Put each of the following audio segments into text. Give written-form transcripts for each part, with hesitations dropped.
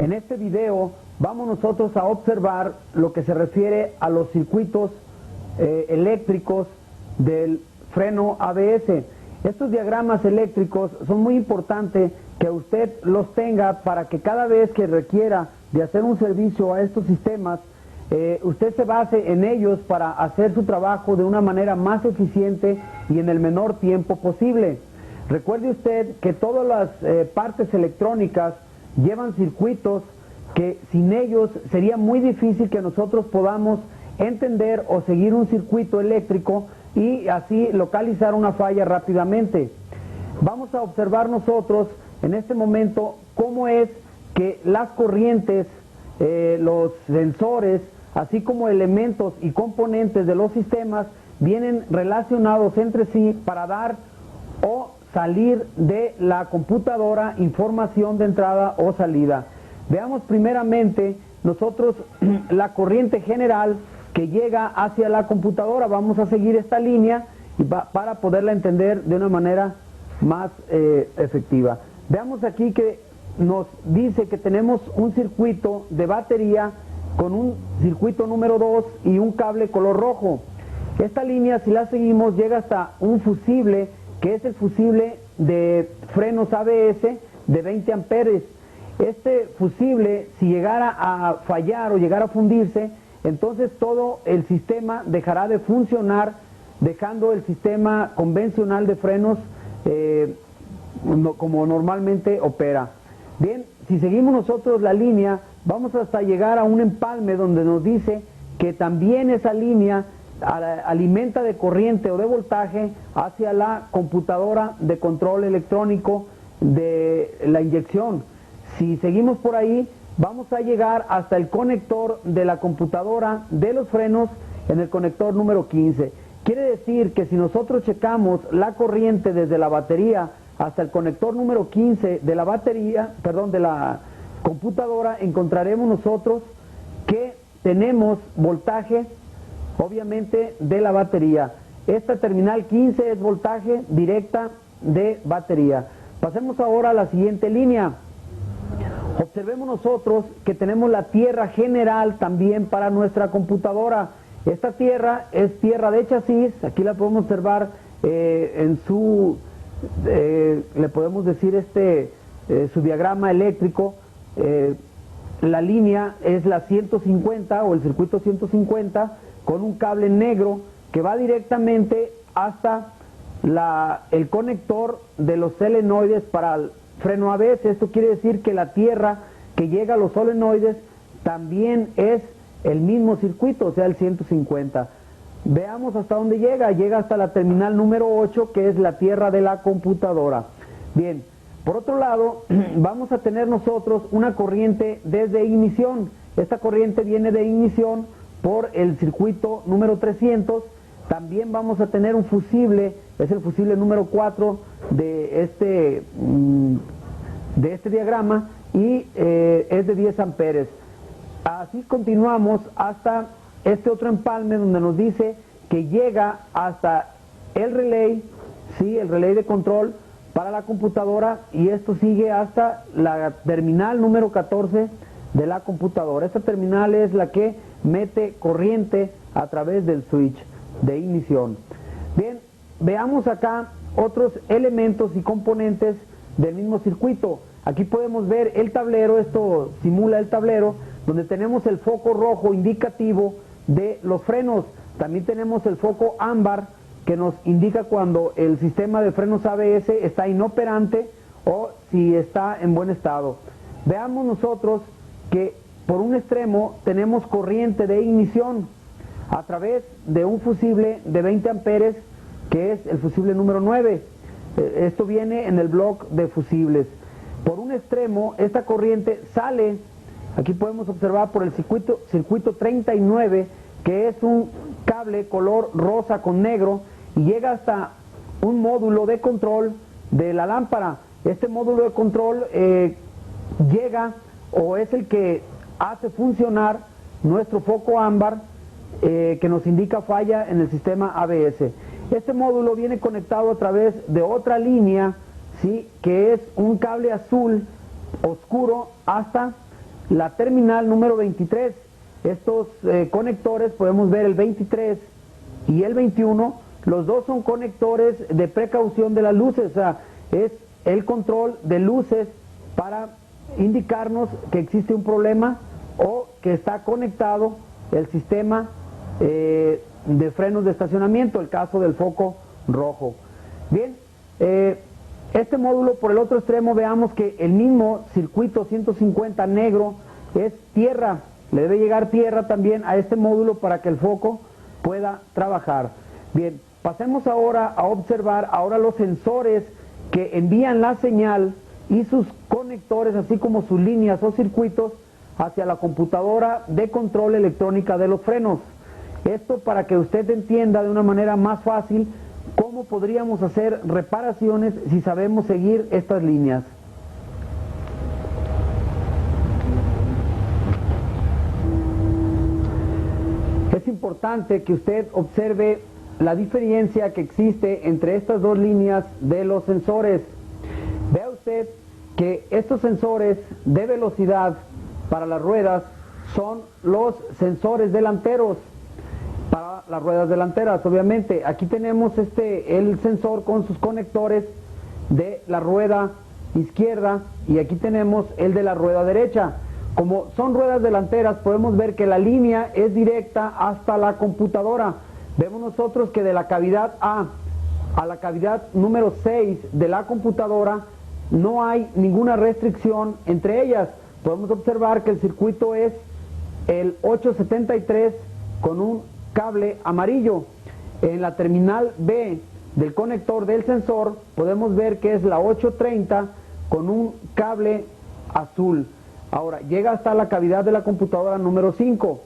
En este video vamos nosotros a observar lo que se refiere a los circuitos eléctricos del freno ABS. Estos diagramas eléctricos son muy importantes que usted los tenga para que cada vez que requiera de hacer un servicio a estos sistemas, usted se base en ellos para hacer su trabajo de una manera más eficiente y en el menor tiempo posible. Recuerde usted que todas las partes electrónicas llevan circuitos que sin ellos sería muy difícil que nosotros podamos entender o seguir un circuito eléctrico y así localizar una falla rápidamente. Vamos a observar nosotros en este momento cómo es que las corrientes, los sensores, así como elementos y componentes de los sistemas vienen relacionados entre sí para dar o salir de la computadora información de entrada o salida. Veamos primeramente nosotros la corriente general que llega hacia la computadora. Vamos a seguir esta línea para poderla entender de una manera más efectiva. Veamos aquí que nos dice que tenemos un circuito de batería con un circuito número 2 y un cable color rojo. Esta línea, si la seguimos, llega hasta un fusible, que es el fusible de frenos ABS de 20 amperes. Este fusible, si llegara a fallar o llegara a fundirse, entonces todo el sistema dejará de funcionar, dejando el sistema convencional de frenos como normalmente opera. Bien, si seguimos nosotros la línea, vamos hasta llegar a un empalme donde nos dice que también esa línea alimenta de corriente o de voltaje hacia la computadora de control electrónico de la inyección. Si seguimos por ahí, vamos a llegar hasta el conector de la computadora de los frenos en el conector número 15. Quiere decir que si nosotros checamos la corriente desde la batería hasta el conector número 15 de la batería, perdón, de la computadora, encontraremos nosotros que tenemos voltaje, obviamente, de la batería. Esta terminal 15 es voltaje directa de batería. Pasemos ahora a la siguiente línea. Observemos nosotros que tenemos la tierra general también para nuestra computadora. Esta tierra es tierra de chasis. Aquí la podemos observar en su, le podemos decir su diagrama eléctrico. La línea es la 150 o el circuito 150 con un cable negro que va directamente hasta el conector de los solenoides para el freno ABS. Esto quiere decir que la tierra que llega a los solenoides también es el mismo circuito, o sea, el 150. Veamos hasta dónde llega. Llega hasta la terminal número 8, que es la tierra de la computadora. Bien, por otro lado, vamos a tener nosotros una corriente desde ignición. Esta corriente viene de ignición por el circuito número 300. También vamos a tener un fusible, es el fusible número 4 de este diagrama, y es de 10 amperes. Así continuamos hasta este otro empalme donde nos dice que llega hasta el relay, ¿sí? El relay de control para la computadora, y esto sigue hasta la terminal número 14 de la computadora. Esta terminal es la que mete corriente a través del switch de ignición. Bien, veamos acá otros elementos y componentes del mismo circuito. Aquí podemos ver el tablero. Esto simula el tablero donde tenemos el foco rojo indicativo de los frenos. También tenemos el foco ámbar que nos indica cuando el sistema de frenos ABS está inoperante o si está en buen estado. Veamos nosotros que por un extremo tenemos corriente de ignición a través de un fusible de 20 amperes que es el fusible número 9. Esto viene en el bloque de fusibles. Por un extremo esta corriente sale, aquí podemos observar, por el circuito 39, que es un cable color rosa con negro, y llega hasta un módulo de control de la lámpara. Este módulo de control llega o es el que hace funcionar nuestro foco ámbar que nos indica falla en el sistema ABS. Este módulo viene conectado a través de otra línea, ¿sí?, que es un cable azul oscuro hasta la terminal número 23. Estos conectores, podemos ver el 23 y el 21, los dos son conectores de precaución de las luces, o sea, es el control de luces para indicarnos que existe un problema o que está conectado el sistema de frenos de estacionamiento, el caso del foco rojo. Bien, este módulo por el otro extremo, veamos que el mismo circuito 150 negro es tierra, le debe llegar tierra también a este módulo para que el foco pueda trabajar. Bien, pasemos ahora a observar ahora los sensores que envían la señal y sus conectores, así como sus líneas o circuitos hacia la computadora de control electrónica de los frenos. Esto para que usted entienda de una manera más fácil cómo podríamos hacer reparaciones si sabemos seguir estas líneas. Es importante que usted observe la diferencia que existe entre estas dos líneas de los sensores. Vea usted que estos sensores de velocidad para las ruedas son los sensores delanteros, para las ruedas delanteras. Obviamente aquí tenemos el sensor con sus conectores de la rueda izquierda y aquí tenemos el de la rueda derecha. Como son ruedas delanteras, podemos ver que la línea es directa hasta la computadora. Vemos nosotros que de la cavidad A a la cavidad número 6 de la computadora no hay ninguna restricción entre ellas. Podemos observar que el circuito es el 873 con un cable amarillo. En la terminal B del conector del sensor podemos ver que es la 830 con un cable azul. Ahora llega hasta la cavidad de la computadora número 5.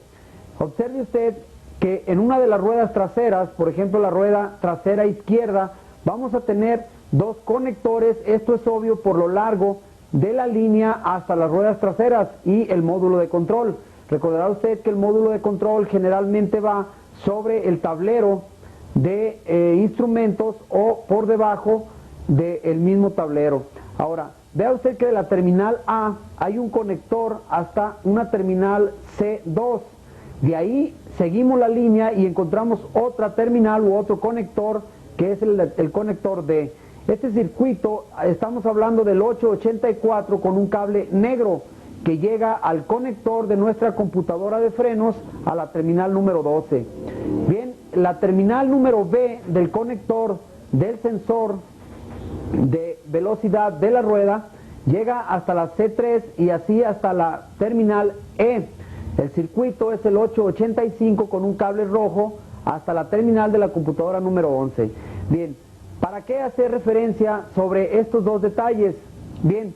Observe usted que en una de las ruedas traseras, por ejemplo la rueda trasera izquierda, vamos a tener dos conectores. Esto es obvio por lo largo de la línea hasta las ruedas traseras y el módulo de control. Recordará usted que el módulo de control generalmente va sobre el tablero de instrumentos o por debajo del mismo tablero. Ahora, vea usted que de la terminal A hay un conector hasta una terminal C2. De ahí seguimos la línea y encontramos otra terminal u otro conector que es el conector D. Este circuito, estamos hablando del 884 con un cable negro que llega al conector de nuestra computadora de frenos a la terminal número 12. Bien, la terminal número B del conector del sensor de velocidad de la rueda llega hasta la C3 y así hasta la terminal E. El circuito es el 885 con un cable rojo hasta la terminal de la computadora número 11. Bien, ¿para qué hacer referencia sobre estos dos detalles? Bien,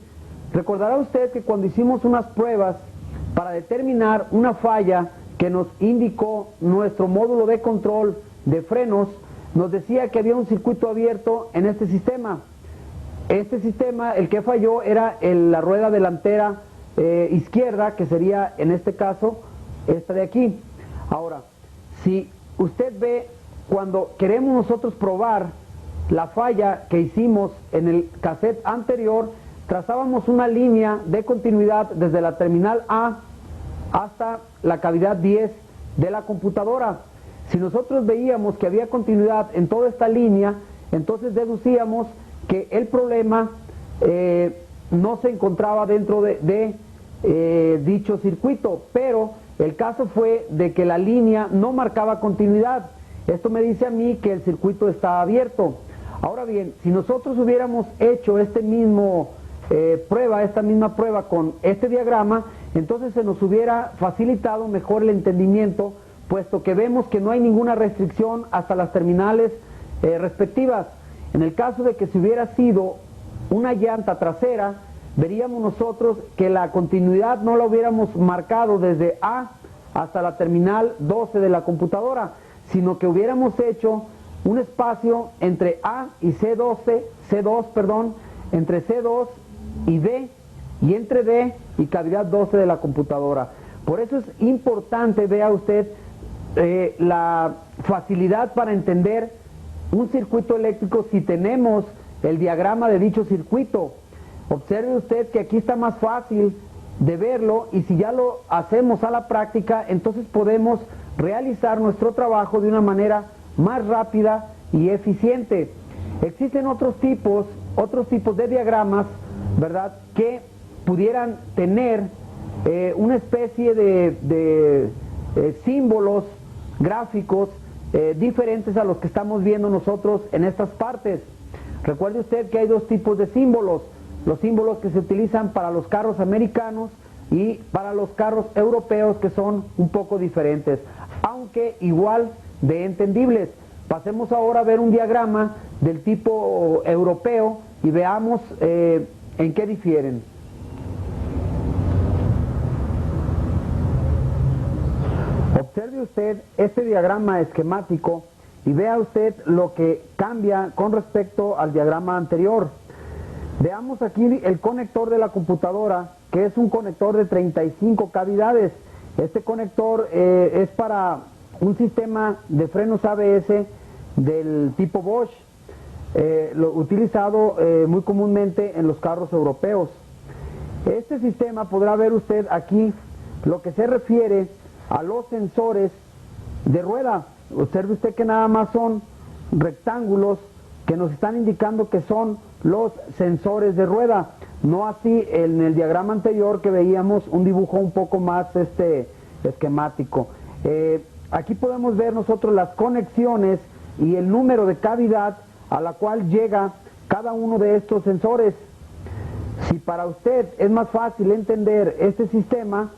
recordará usted que cuando hicimos unas pruebas para determinar una falla que nos indicó nuestro módulo de control de frenos, nos decía que había un circuito abierto en este sistema. Este sistema, el que falló, era la rueda delantera izquierda, que sería en este caso esta de aquí. Ahora, si usted ve, cuando queremos nosotros probar la falla que hicimos en el cassette anterior, trazábamos una línea de continuidad desde la terminal A hasta la cavidad 10 de la computadora. Si nosotros veíamos que había continuidad en toda esta línea, entonces deducíamos que el problema no se encontraba dentro de dicho circuito, pero el caso fue de que la línea no marcaba continuidad. Esto me dice a mí que el circuito está abierto. Ahora bien, si nosotros hubiéramos hecho esta misma prueba con este diagrama, entonces se nos hubiera facilitado mejor el entendimiento, puesto que vemos que no hay ninguna restricción hasta las terminales respectivas. En el caso de que si hubiera sido una llanta trasera, veríamos nosotros que la continuidad no la hubiéramos marcado desde A hasta la terminal 12 de la computadora, sino que hubiéramos hecho un espacio entre A y C2, entre C2 y D, y entre D y cavidad 12 de la computadora. Por eso es importante, vea usted, la facilidad para entender un circuito eléctrico si tenemos el diagrama de dicho circuito. Observe usted que aquí está más fácil de verlo, y si ya lo hacemos a la práctica, entonces podemos realizar nuestro trabajo de una manera más rápida y eficiente. Existen otros tipos de diagramas, ¿verdad?, que pudieran tener una especie de símbolos gráficos diferentes a los que estamos viendo nosotros en estas partes. Recuerde usted que hay dos tipos de símbolos: los símbolos que se utilizan para los carros americanos y para los carros europeos, que son un poco diferentes, aunque igual de entendibles. Pasemos ahora a ver un diagrama del tipo europeo y veamos en qué difieren. Observe usted este diagrama esquemático y vea usted lo que cambia con respecto al diagrama anterior. Veamos aquí el conector de la computadora, que es un conector de 35 cavidades. Este conector es para un sistema de frenos ABS del tipo Bosch, utilizado muy comúnmente en los carros europeos. Este sistema, podrá ver usted aquí lo que se refiere a los sensores de rueda. Observe usted que nada más son rectángulos que nos están indicando que son los sensores de rueda, no así en el diagrama anterior, que veíamos un dibujo un poco más esquemático. Aquí podemos ver nosotros las conexiones y el número de cavidad a la cual llega cada uno de estos sensores. Si para usted es más fácil entender este sistema,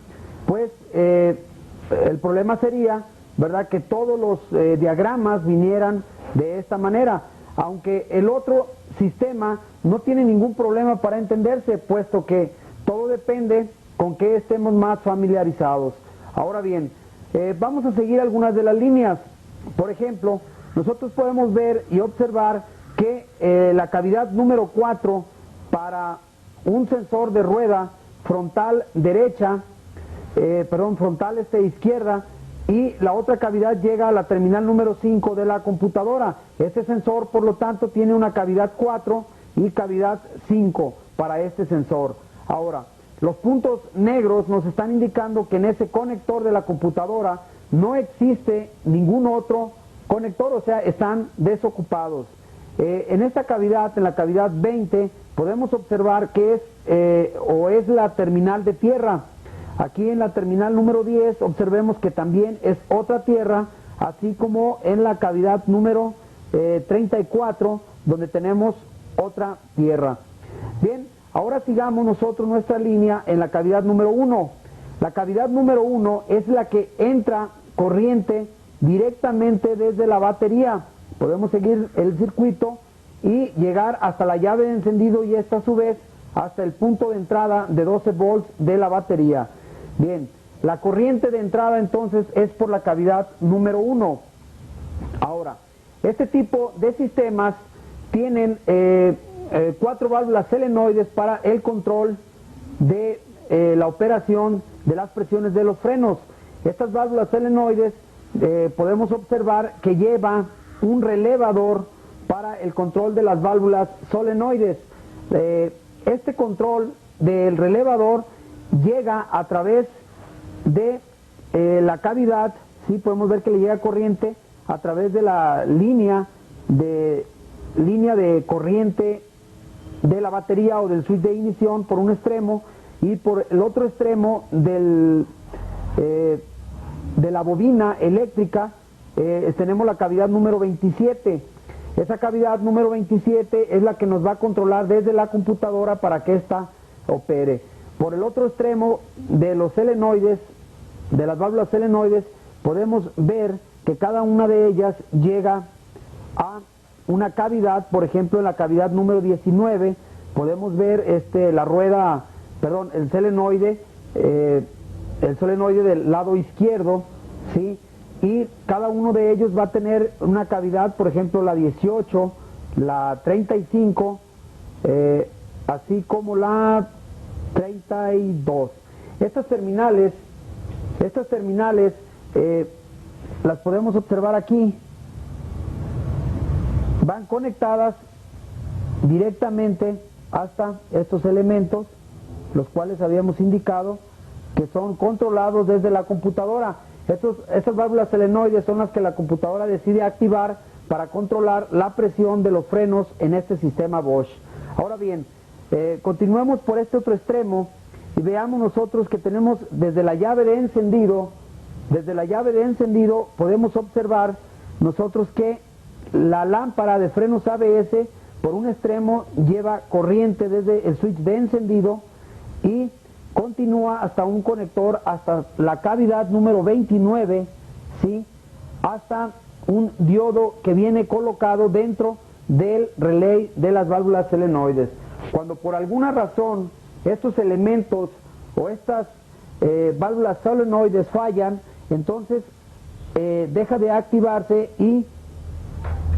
pues el problema sería, ¿verdad?, que todos los diagramas vinieran de esta manera, aunque el otro sistema no tiene ningún problema para entenderse, puesto que todo depende con qué estemos más familiarizados. Ahora bien, vamos a seguir algunas de las líneas. Por ejemplo, nosotros podemos ver y observar que la cavidad número 4 para un sensor de rueda frontal derecha, frontal izquierda, y la otra cavidad llega a la terminal número 5 de la computadora. Este sensor, por lo tanto, tiene una cavidad 4 y cavidad 5 para este sensor. Ahora, los puntos negros nos están indicando que en ese conector de la computadora no existe ningún otro conector, o sea, están desocupados. En esta cavidad, en la cavidad 20, podemos observar que es la terminal de tierra. Aquí en la terminal número 10 observemos que también es otra tierra, así como en la cavidad número 34, donde tenemos otra tierra. Bien, ahora sigamos nosotros nuestra línea en la cavidad número 1. La cavidad número 1 es la que entra corriente directamente desde la batería. Podemos seguir el circuito y llegar hasta la llave de encendido, y esta a su vez hasta el punto de entrada de 12 volts de la batería. Bien, la corriente de entrada entonces es por la cavidad número 1. Ahora, este tipo de sistemas tienen 4 válvulas solenoides para el control de la operación de las presiones de los frenos. Estas válvulas solenoides podemos observar que lleva un relevador para el control de las válvulas solenoides. Este control del relevador llega a través de la cavidad, ¿sí? Podemos ver que le llega corriente a través de la línea de corriente de la batería o del switch de ignición por un extremo, y por el otro extremo de la bobina eléctrica tenemos la cavidad número 27. Esa cavidad número 27 es la que nos va a controlar desde la computadora para que ésta opere. Por el otro extremo de los solenoides, de las válvulas solenoides, podemos ver que cada una de ellas llega a una cavidad. Por ejemplo, en la cavidad número 19 podemos ver el solenoide del lado izquierdo, ¿sí? Y cada uno de ellos va a tener una cavidad, por ejemplo, la 18, la 35, así como la 32. Estas terminales las podemos observar aquí. Van conectadas directamente hasta estos elementos, los cuales habíamos indicado que son controlados desde la computadora. Estas válvulas solenoides son las que la computadora decide activar para controlar la presión de los frenos en este sistema Bosch. Ahora bien, continuemos por este otro extremo y veamos nosotros que tenemos desde la llave de encendido, podemos observar nosotros que la lámpara de frenos ABS por un extremo lleva corriente desde el switch de encendido y continúa hasta un conector, hasta la cavidad número 29, ¿sí? Hasta un diodo que viene colocado dentro del relay de las válvulas solenoides. Cuando por alguna razón estos elementos o estas válvulas solenoides fallan, entonces deja de activarse y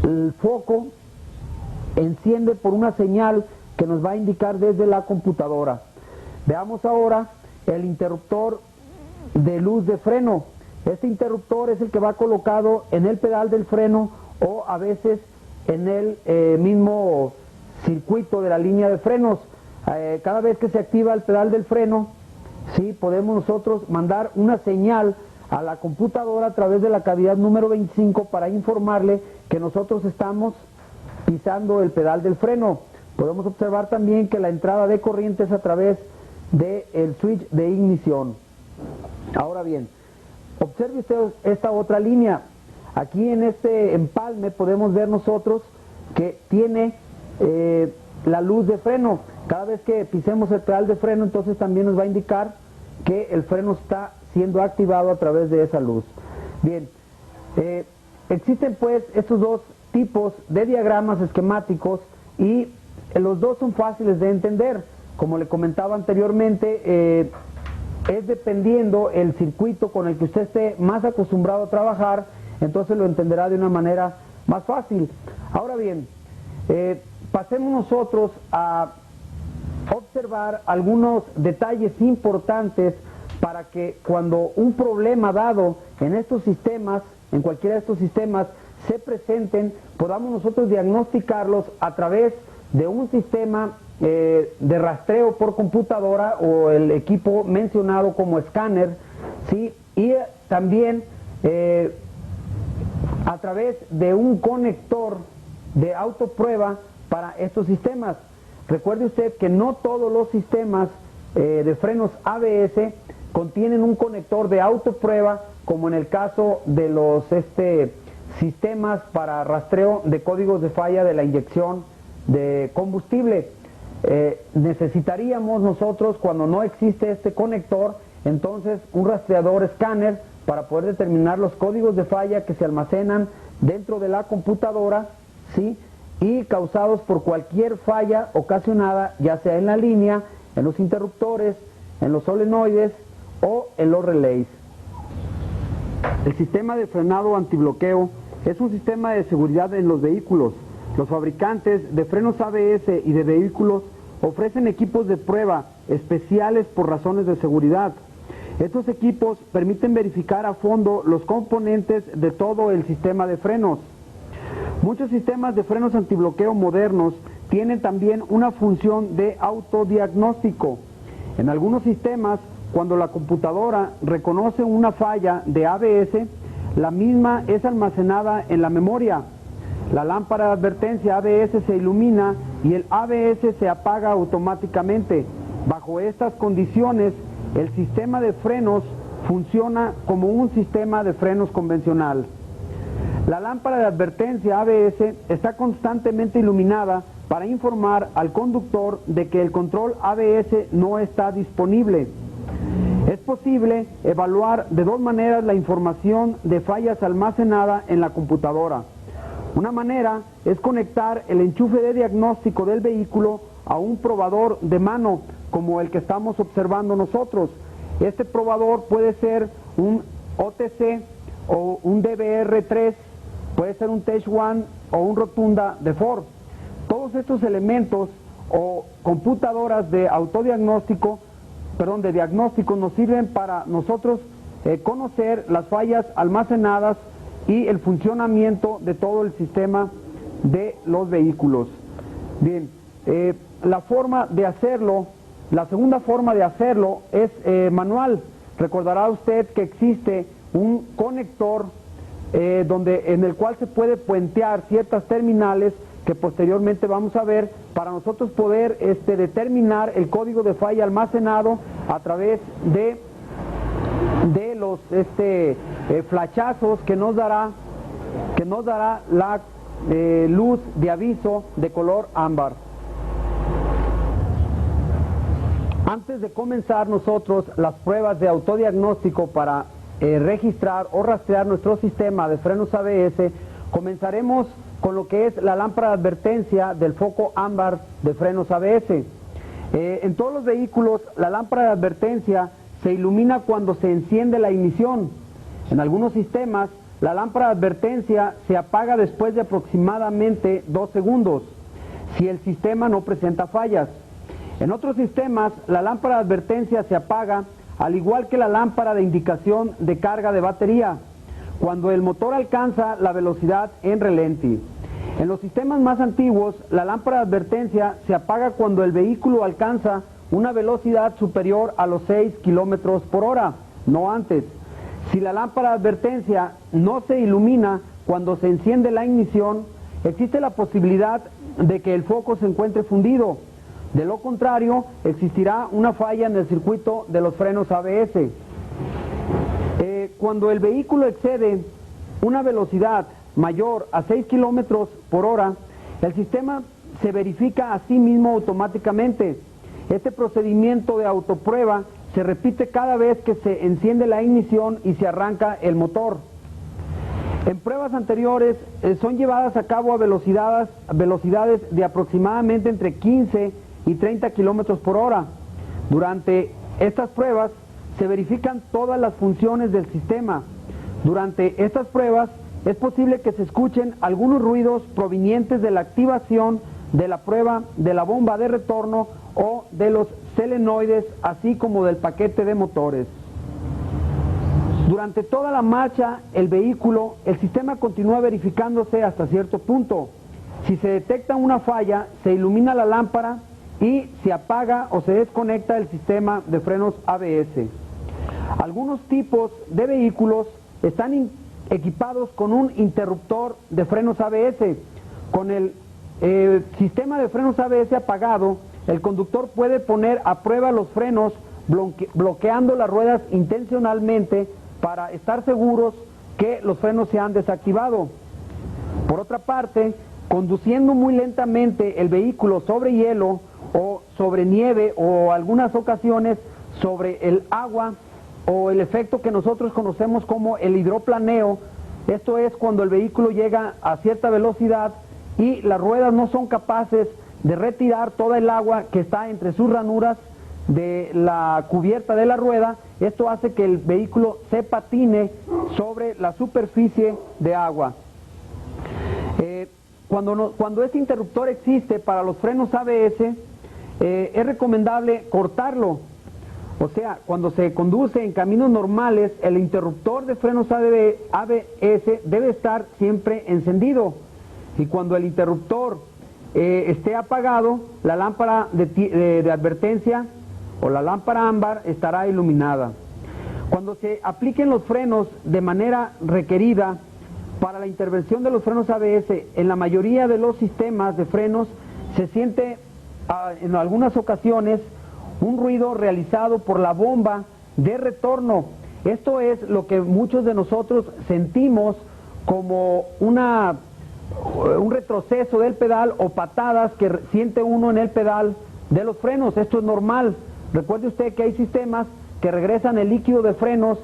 el foco enciende por una señal que nos va a indicar desde la computadora. Veamos ahora el interruptor de luz de freno. Este interruptor es el que va colocado en el pedal del freno o a veces en el mismo circuito de la línea de frenos. Cada vez que se activa el pedal del freno, sí, podemos nosotros mandar una señal a la computadora a través de la cavidad número 25 para informarle que nosotros estamos pisando el pedal del freno. Podemos observar también que la entrada de corriente es a través del switch de ignición. Ahora bien, observe usted esta otra línea. Aquí en este empalme podemos ver nosotros que tiene la luz de freno. Cada vez que pisemos el pedal de freno, entonces también nos va a indicar que el freno está siendo activado a través de esa luz. Bien, existen pues estos dos tipos de diagramas esquemáticos y los dos son fáciles de entender. Como le comentaba anteriormente, es dependiendo el circuito con el que usted esté más acostumbrado a trabajar, entonces lo entenderá de una manera más fácil. Ahora bien, pasemos nosotros a observar algunos detalles importantes para que cuando un problema dado en estos sistemas, en cualquiera de estos sistemas, se presenten, podamos nosotros diagnosticarlos a través de un sistema de rastreo por computadora o el equipo mencionado como escáner, ¿sí? Y también a través de un conector de autoprueba para estos sistemas. Recuerde usted que no todos los sistemas de frenos ABS contienen un conector de autoprueba, como en el caso de los sistemas para rastreo de códigos de falla de la inyección de combustible. Necesitaríamos nosotros, cuando no existe este conector, entonces un rastreador escáner para poder determinar los códigos de falla que se almacenan dentro de la computadora, ¿sí? Y causados por cualquier falla ocasionada, ya sea en la línea, en los interruptores, en los solenoides o en los relays. El sistema de frenado antibloqueo es un sistema de seguridad en los vehículos. Los fabricantes de frenos ABS y de vehículos ofrecen equipos de prueba especiales por razones de seguridad. Estos equipos permiten verificar a fondo los componentes de todo el sistema de frenos. Muchos sistemas de frenos antibloqueo modernos tienen también una función de autodiagnóstico. En algunos sistemas, cuando la computadora reconoce una falla de ABS, la misma es almacenada en la memoria. La lámpara de advertencia ABS se ilumina y el ABS se apaga automáticamente. Bajo estas condiciones, el sistema de frenos funciona como un sistema de frenos convencional. La lámpara de advertencia ABS está constantemente iluminada para informar al conductor de que el control ABS no está disponible. Es posible evaluar de dos maneras la información de fallas almacenada en la computadora. Una manera es conectar el enchufe de diagnóstico del vehículo a un probador de mano, como el que estamos observando nosotros. Este probador puede ser un OTC o un DBR3, puede ser un Tech One o un Rotunda de Ford. Todos estos elementos o computadoras de diagnóstico nos sirven para nosotros conocer las fallas almacenadas y el funcionamiento de todo el sistema de los vehículos. Bien, la forma de hacerlo La segunda forma de hacerlo es manual. Recordará usted que existe un conector en el cual se puede puentear ciertas terminales que posteriormente vamos a ver para nosotros poder determinar el código de falla almacenado a través de los flashazos que nos dará la luz de aviso de color ámbar. Antes de comenzar nosotros las pruebas de autodiagnóstico para registrar o rastrear nuestro sistema de frenos ABS, comenzaremos con lo que es la lámpara de advertencia del foco ámbar de frenos ABS. En todos los vehículos la lámpara de advertencia se ilumina cuando se enciende la ignición. En algunos sistemas la lámpara de advertencia se apaga después de aproximadamente 2 segundos, si el sistema no presenta fallas. En otros sistemas la lámpara de advertencia se apaga al igual que la lámpara de indicación de carga de batería, cuando el motor alcanza la velocidad en relenti. En los sistemas más antiguos, la lámpara de advertencia se apaga cuando el vehículo alcanza una velocidad superior a los 6 kilómetros por hora, no antes. Si la lámpara de advertencia no se ilumina cuando se enciende la ignición, existe la posibilidad de que el foco se encuentre fundido. De lo contrario, existirá una falla en el circuito de los frenos ABS. Cuando el vehículo excede una velocidad mayor a 6 kilómetros por hora, el sistema se verifica a sí mismo automáticamente. Este procedimiento de autoprueba se repite cada vez que se enciende la ignición y se arranca el motor. En pruebas anteriores son llevadas a cabo a velocidades de aproximadamente entre 15 y 30 kilómetros por hora. Durante estas pruebas se verifican todas las funciones del sistema. Durante estas pruebas es posible que se escuchen algunos ruidos provenientes de la activación de la prueba de la bomba de retorno o de los solenoides, así como del paquete de motores. Durante toda la marcha el sistema continúa verificándose hasta cierto punto. Si se detecta una falla, se ilumina la lámpara y se apaga o se desconecta el sistema de frenos ABS. Algunos tipos de vehículos están equipados con un interruptor de frenos ABS. Con el sistema de frenos ABS apagado, el conductor puede poner a prueba los frenos bloqueando las ruedas intencionalmente para estar seguros que los frenos se han desactivado. Por otra parte, conduciendo muy lentamente el vehículo sobre hielo o sobre nieve o algunas ocasiones sobre el agua o el efecto que nosotros conocemos como el hidroplaneo, esto es cuando el vehículo llega a cierta velocidad y las ruedas no son capaces de retirar toda el agua que está entre sus ranuras de la cubierta de la rueda. Esto hace que el vehículo se patine sobre la superficie de agua. Cuando este interruptor existe para los frenos ABS, es recomendable cortarlo. O sea, cuando se conduce en caminos normales, el interruptor de frenos ABS debe estar siempre encendido. Y cuando el interruptor esté apagado, la lámpara de advertencia o la lámpara ámbar estará iluminada. Cuando se apliquen los frenos de manera requerida para la intervención de los frenos ABS, en la mayoría de los sistemas de frenos se siente en algunas ocasiones un ruido realizado por la bomba de retorno. Esto es lo que muchos de nosotros sentimos como un retroceso del pedal o patadas que siente uno en el pedal de los frenos. Esto es normal. Recuerde usted que hay sistemas que regresan el líquido de frenos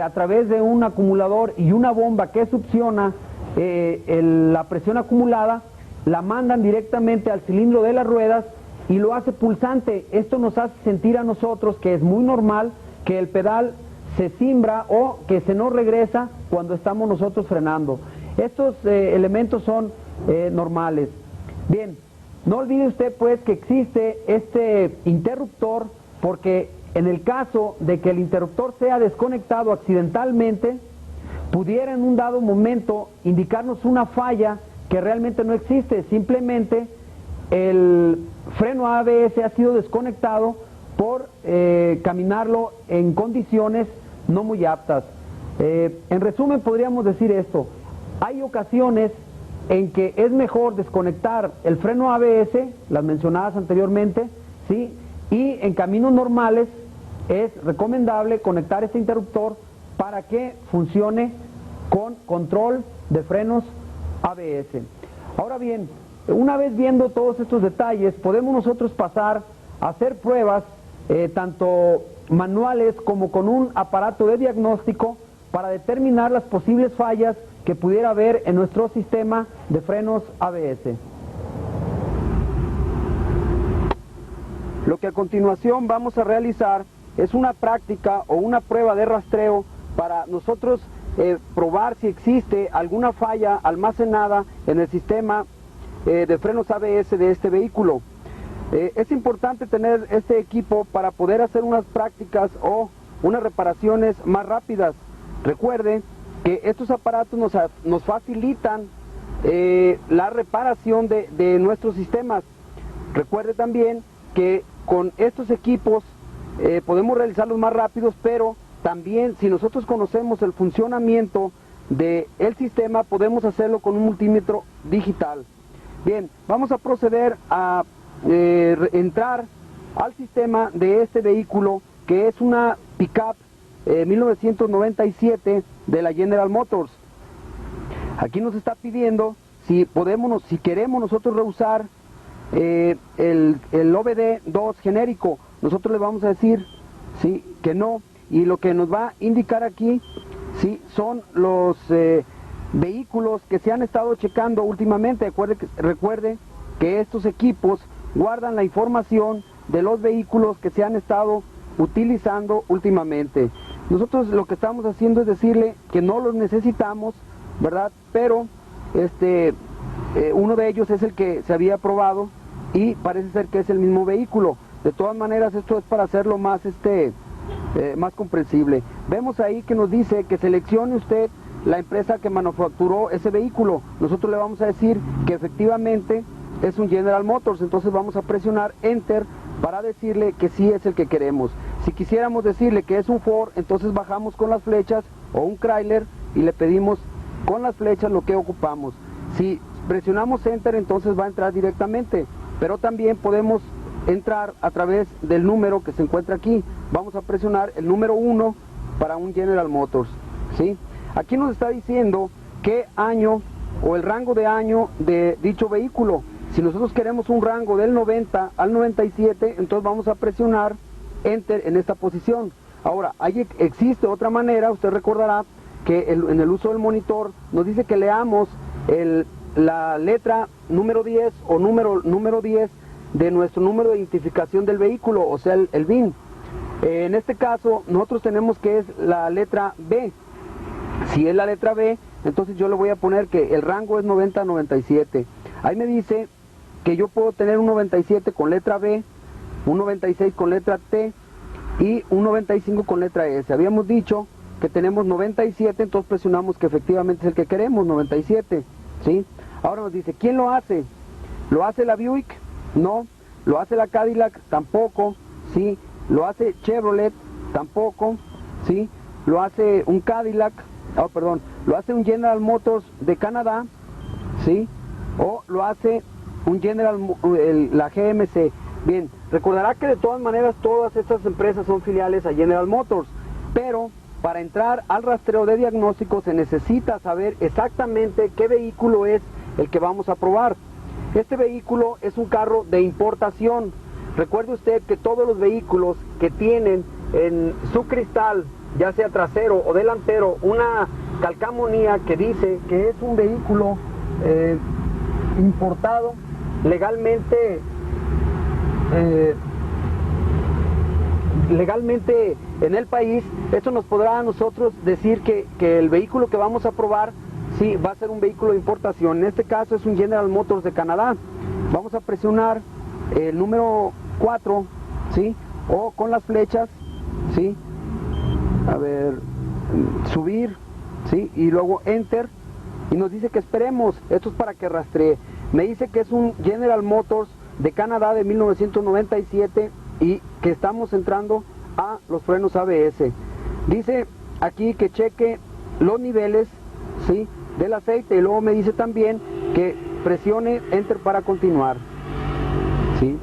a través de un acumulador y una bomba que succiona la presión acumulada, la mandan directamente al cilindro de las ruedas y lo hace pulsante. Esto nos hace sentir a nosotros que es muy normal que el pedal se cimbra o que se nos regresa cuando estamos nosotros frenando. Estos elementos son normales. Bien, no olvide usted pues que existe este interruptor, porque en el caso de que el interruptor sea desconectado accidentalmente, pudiera en un dado momento indicarnos una falla que realmente no existe. Simplemente el freno ABS ha sido desconectado por caminarlo en condiciones no muy aptas. En resumen podríamos decir esto: hay ocasiones en que es mejor desconectar el freno ABS, las mencionadas anteriormente, ¿sí? Y en caminos normales es recomendable conectar este interruptor para que funcione con control de frenos ABS. Ahora bien, una vez viendo todos estos detalles, podemos nosotros pasar a hacer pruebas tanto manuales como con un aparato de diagnóstico para determinar las posibles fallas que pudiera haber en nuestro sistema de frenos ABS. Lo que a continuación vamos a realizar es una práctica o una prueba de rastreo para nosotros probar si existe alguna falla almacenada en el sistema de frenos ABS de este vehículo. Es importante tener este equipo para poder hacer unas prácticas o unas reparaciones más rápidas. Recuerde que estos aparatos nos facilitan la reparación de nuestros sistemas. Recuerde también que con estos equipos podemos realizarlos más rápidos, pero también si nosotros conocemos el funcionamiento del sistema, podemos hacerlo con un multímetro digital. Bien, vamos a proceder a entrar al sistema de este vehículo, que es una pickup 1997 de la General Motors. Aquí nos está pidiendo si queremos nosotros reusar el OBD2 genérico. Nosotros le vamos a decir sí, que no, y lo que nos va a indicar aquí sí, son los vehículos que se han estado checando últimamente. Recuerde que estos equipos guardan la información de los vehículos que se han estado utilizando últimamente. Nosotros lo que estamos haciendo es decirle que no los necesitamos, ¿verdad? Pero uno de ellos es el que se había probado y parece ser que es el mismo vehículo. De todas maneras, esto es para hacerlo más más comprensible. Vemos ahí que nos dice que seleccione usted la empresa que manufacturó ese vehículo. Nosotros le vamos a decir que efectivamente es un General Motors, entonces vamos a presionar Enter para decirle que sí es el que queremos. Si quisiéramos decirle que es un Ford, entonces bajamos con las flechas, o un Chrysler, y le pedimos con las flechas lo que ocupamos. Si presionamos Enter, entonces va a entrar directamente, pero también podemos entrar a través del número que se encuentra aquí. Vamos a presionar el número 1 para un General Motors, ¿sí? Aquí nos está diciendo qué año o el rango de año de dicho vehículo. Si nosotros queremos un rango del 90 al 97, entonces vamos a presionar Enter en esta posición. Ahora, existe otra manera. Usted recordará que en el uso del monitor nos dice que leamos la letra número 10 o número 10 de nuestro número de identificación del vehículo, o sea el VIN. En este caso nosotros tenemos que es la letra B. Si es la letra B, entonces yo le voy a poner que el rango es 90 a 97. Ahí me dice que yo puedo tener un 97 con letra B, un 96 con letra T y un 95 con letra S. Habíamos dicho que tenemos 97, entonces presionamos que efectivamente es el que queremos, 97, ¿sí? Ahora nos dice, ¿quién lo hace? ¿Lo hace la Buick? No. ¿Lo hace la Cadillac? Tampoco, ¿sí? ¿Lo hace Chevrolet? Tampoco, ¿sí? ¿Lo hace un Cadillac? Oh, perdón, ¿lo hace un General Motors de Canadá? ¿Sí? ¿O lo hace un la GMC? Bien, recordará que de todas maneras todas estas empresas son filiales a General Motors, pero para entrar al rastreo de diagnóstico se necesita saber exactamente qué vehículo es el que vamos a probar. Este vehículo es un carro de importación. Recuerde usted que todos los vehículos que tienen en su cristal, ya sea trasero o delantero, una calcamonía que dice que es un vehículo importado legalmente en el país, esto nos podrá a nosotros decir que el vehículo que vamos a probar sí va a ser un vehículo de importación. En este caso es un General Motors de Canadá. Vamos a presionar el número 4, ¿sí? O con las flechas, ¿sí? A ver, subir, ¿sí? Y luego Enter, y nos dice que esperemos. Esto es para que rastree. Me dice que es un General Motors de Canadá de 1997 y que estamos entrando a los frenos ABS. Dice aquí que cheque los niveles, ¿sí?, del aceite, y luego me dice también que presione Enter para continuar, ¿sí?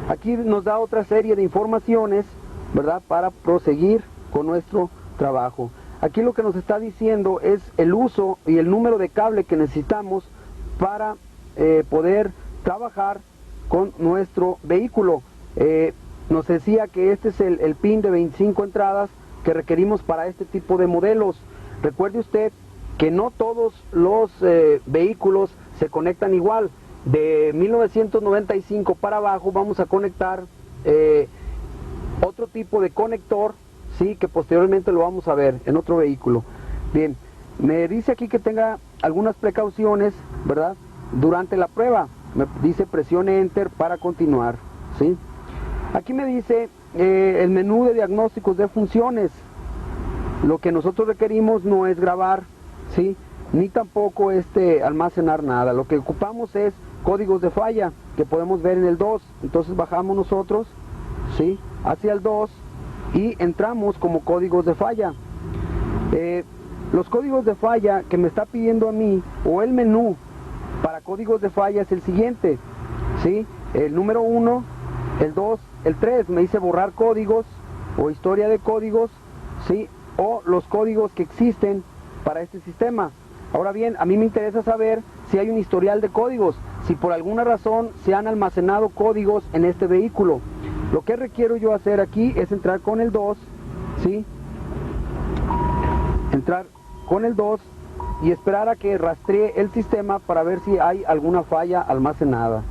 Aquí nos da otra serie de informaciones, ¿verdad?, para proseguir con nuestro trabajo. Aquí lo que nos está diciendo es el uso y el número de cable que necesitamos para poder trabajar con nuestro vehículo. Nos decía que este es el pin de 25 entradas que requerimos para este tipo de modelos. Recuerde usted que no todos los vehículos se conectan igual. De 1995 para abajo vamos a conectar otro tipo de conector, sí, que posteriormente lo vamos a ver en otro vehículo. Bien, me dice aquí que tenga algunas precauciones, ¿verdad?, durante la prueba. Me dice presione Enter para continuar, ¿sí? Aquí me dice el menú de diagnósticos de funciones. Lo que nosotros requerimos no es grabar, ¿sí?, ni tampoco almacenar nada. Lo que ocupamos es códigos de falla que podemos ver en el 2. Entonces bajamos nosotros, ¿sí?, hacia el 2 y entramos como códigos de falla. Los códigos de falla que me está pidiendo a mí, o el menú para códigos de falla, es el siguiente, ¿sí? El número 1, el 2, el 3, me dice borrar códigos o historia de códigos, ¿sí?, o los códigos que existen para este sistema. Ahora bien, a mí me interesa saber si hay un historial de códigos, si por alguna razón se han almacenado códigos en este vehículo. Lo que requiero yo hacer aquí es entrar con el 2, ¿sí?, entrar con el 2 y esperar a que rastree el sistema para ver si hay alguna falla almacenada.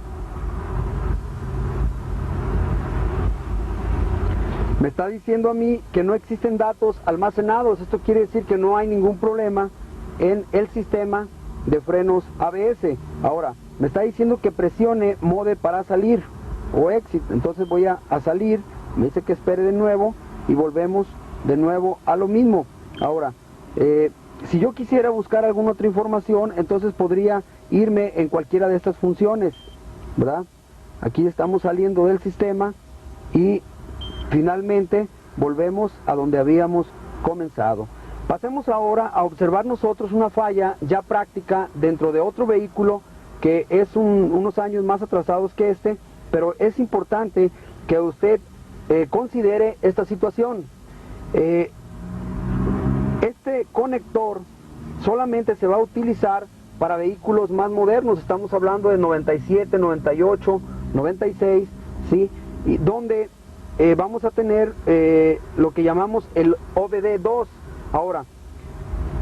Me está diciendo a mí que no existen datos almacenados. Esto quiere decir que no hay ningún problema en el sistema de frenos ABS. Ahora, me está diciendo que presione Mode para salir o Exit. Entonces voy a salir, me dice que espere de nuevo y volvemos de nuevo a lo mismo. Ahora, si yo quisiera buscar alguna otra información, entonces podría irme en cualquiera de estas funciones, ¿verdad? Aquí estamos saliendo del sistema y finalmente volvemos a donde habíamos comenzado. Pasemos ahora a observar nosotros una falla ya práctica dentro de otro vehículo que es unos años más atrasados que este, pero es importante que usted considere esta situación. Este conector solamente se va a utilizar para vehículos más modernos. Estamos hablando de 97, 98, 96, ¿sí? Y donde vamos a tener lo que llamamos el OBD2. Ahora,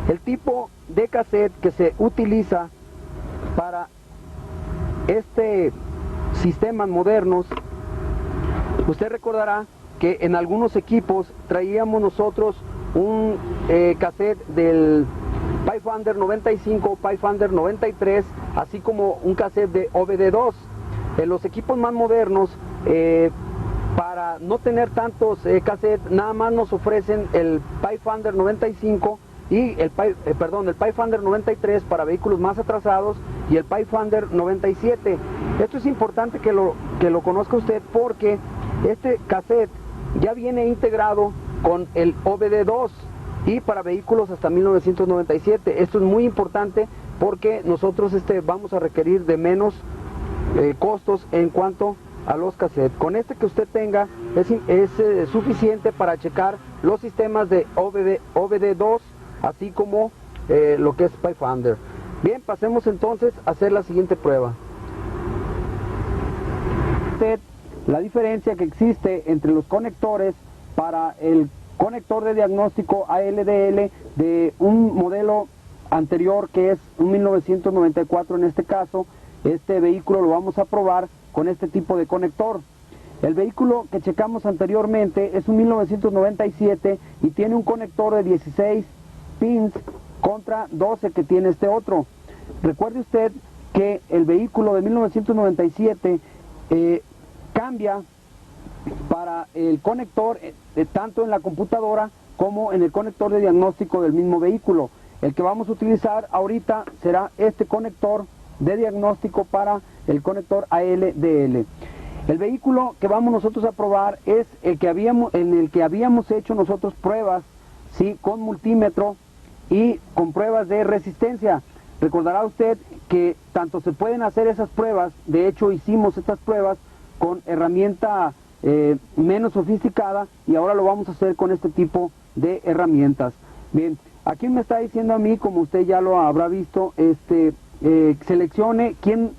el tipo de cassette que se utiliza para sistemas modernos, usted recordará que en algunos equipos traíamos nosotros un cassette del Pathfinder 95, Pathfinder 93, así como un cassette de OBD2. En los equipos más modernos, para no tener tantos cassettes, nada más nos ofrecen el Pathfinder 95 y el Pathfinder 93 para vehículos más atrasados y el Pathfinder 97. Esto es importante que lo conozca usted, porque este cassette ya viene integrado con el OBD2 y para vehículos hasta 1997. Esto es muy importante porque nosotros vamos a requerir de menos costos en cuanto a los cassettes. Con este que usted tenga es suficiente para checar los sistemas de OBD2, así como lo que es Pathfinder. Bien, pasemos entonces a hacer la siguiente prueba. La diferencia que existe entre los conectores para el conector de diagnóstico ALDL de un modelo anterior, que es un 1994 en este caso. Este vehículo lo vamos a probar con este tipo de conector. El vehículo que checamos anteriormente es un 1997 y tiene un conector de 16 pins contra 12 que tiene este otro. Recuerde usted que el vehículo de 1997 cambia para el conector tanto en la computadora como en el conector de diagnóstico del mismo vehículo. El que vamos a utilizar ahorita será este conector de diagnóstico para el conector ALDL. El vehículo que vamos nosotros a probar es el que en el que habíamos hecho nosotros pruebas, ¿sí?, con multímetro y con pruebas de resistencia. Recordará usted que tanto se pueden hacer esas pruebas, de hecho hicimos estas pruebas con herramienta menos sofisticada, y ahora lo vamos a hacer con este tipo de herramientas. Bien, aquí me está diciendo a mí, como usted ya lo habrá visto, seleccione quién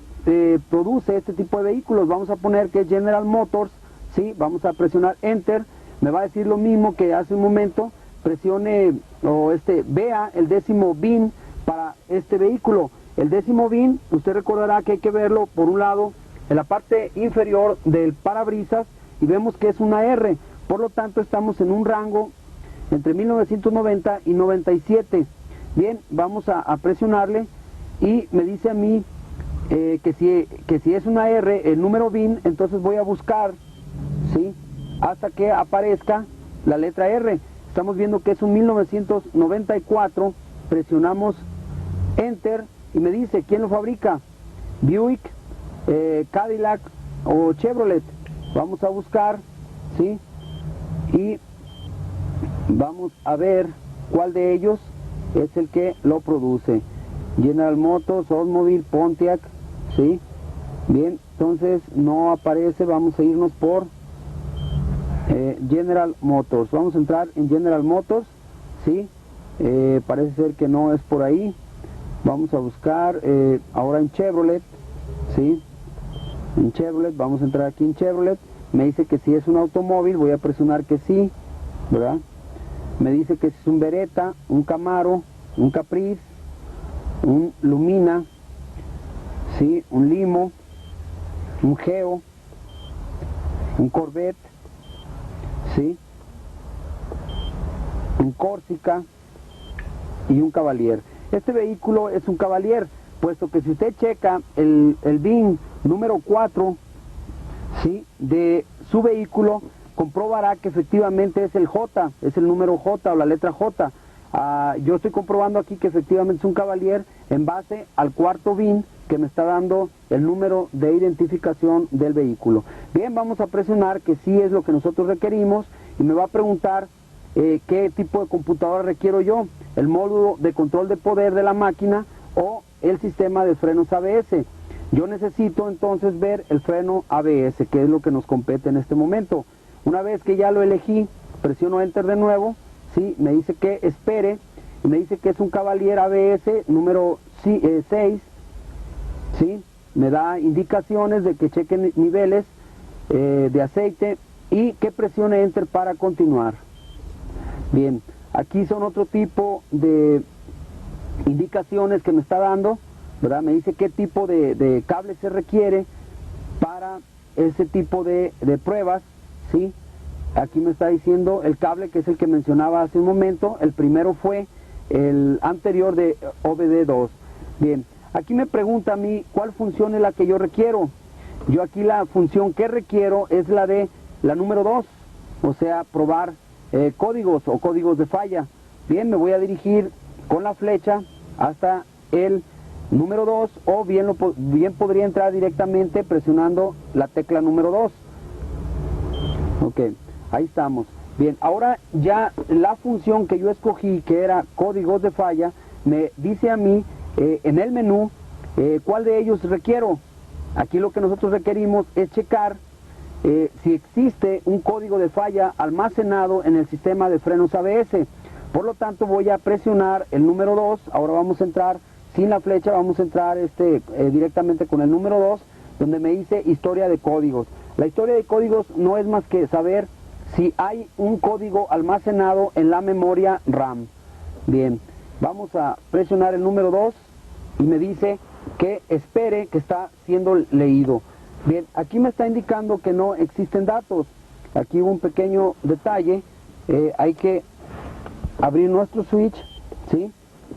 produce este tipo de vehículos. Vamos a poner que es General Motors, ¿sí? Vamos a presionar Enter, me va a decir lo mismo que hace un momento, presione vea el décimo VIN para este vehículo. El décimo VIN, usted recordará que hay que verlo por un lado en la parte inferior del parabrisas, y vemos que es una R, por lo tanto estamos en un rango entre 1990 y 97. Bien, vamos a presionarle y me dice a mí que si es una R, el número VIN, entonces voy a buscar, ¿sí?, hasta que aparezca la letra R. Estamos viendo que es un 1994, presionamos Enter y me dice quién lo fabrica, Buick, Cadillac o Chevrolet. Vamos a buscar, ¿sí?, y vamos a ver cuál de ellos es el que lo produce. General Motors, Oldsmobile, Pontiac, ¿sí? Bien, entonces no aparece, vamos a irnos por General Motors. Vamos a entrar en General Motors, ¿sí? Parece ser que no es por ahí. Vamos a buscar ahora en Chevrolet, ¿sí? En Chevrolet, vamos a entrar aquí en Chevrolet. Me dice que si es un automóvil, voy a presionar que sí, ¿verdad? Me dice que si es un Beretta, un Camaro, un Caprice, un Lumina, ¿sí?, un Limo, un Geo, un Corvette, ¿sí?, un Corsica y un Cavalier. Este vehículo es un Cavalier, puesto que si usted checa el VIN número 4, ¿sí?, de su vehículo, comprobará que efectivamente es el J, es el número J o la letra J. Yo estoy comprobando aquí que efectivamente es un Cavalier en base al cuarto VIN que me está dando el número de identificación del vehículo. Bien, vamos a presionar que sí es lo que nosotros requerimos, y me va a preguntar qué tipo de computadora requiero yo, el módulo de control de poder de la máquina o el sistema de frenos ABS. Yo necesito entonces ver el freno ABS, que es lo que nos compete en este momento. Una vez que ya lo elegí, presiono Enter de nuevo, ¿sí?, me dice que espere, y me dice que es un Cavalier ABS número 6, ¿sí?, me da indicaciones de que cheque niveles de aceite y que presione Enter para continuar. Bien, aquí son otro tipo de indicaciones que me está dando, ¿verdad? Me dice qué tipo de cable se requiere para ese tipo de pruebas, ¿sí? Aquí me está diciendo el cable, que es el que mencionaba hace un momento. El primero fue el anterior de OBD2. Bien, aquí me pregunta a mí cuál función es la que yo requiero. Yo aquí la función que requiero es la número 2, o sea, probar códigos o códigos de falla. Bien, me voy a dirigir con la flecha hasta el número 2, o bien podría entrar directamente presionando la tecla número 2. Ok, ahí estamos. Bien, ahora ya la función que yo escogí, que era códigos de falla, me dice a mí en el menú cuál de ellos requiero. Aquí lo que nosotros requerimos es checar si existe un código de falla almacenado en el sistema de frenos ABS. Por lo tanto voy a presionar el número 2, ahora vamos a entrar sin la flecha, vamos a entrar directamente con el número 2, donde me dice historia de códigos. La historia de códigos no es más que saber si hay un código almacenado en la memoria RAM. Bien, vamos a presionar el número 2 y me dice que espere, que está siendo leído. Bien, aquí me está indicando que no existen datos. Aquí hubo un pequeño detalle, hay que abrir nuestro switch, ¿sí?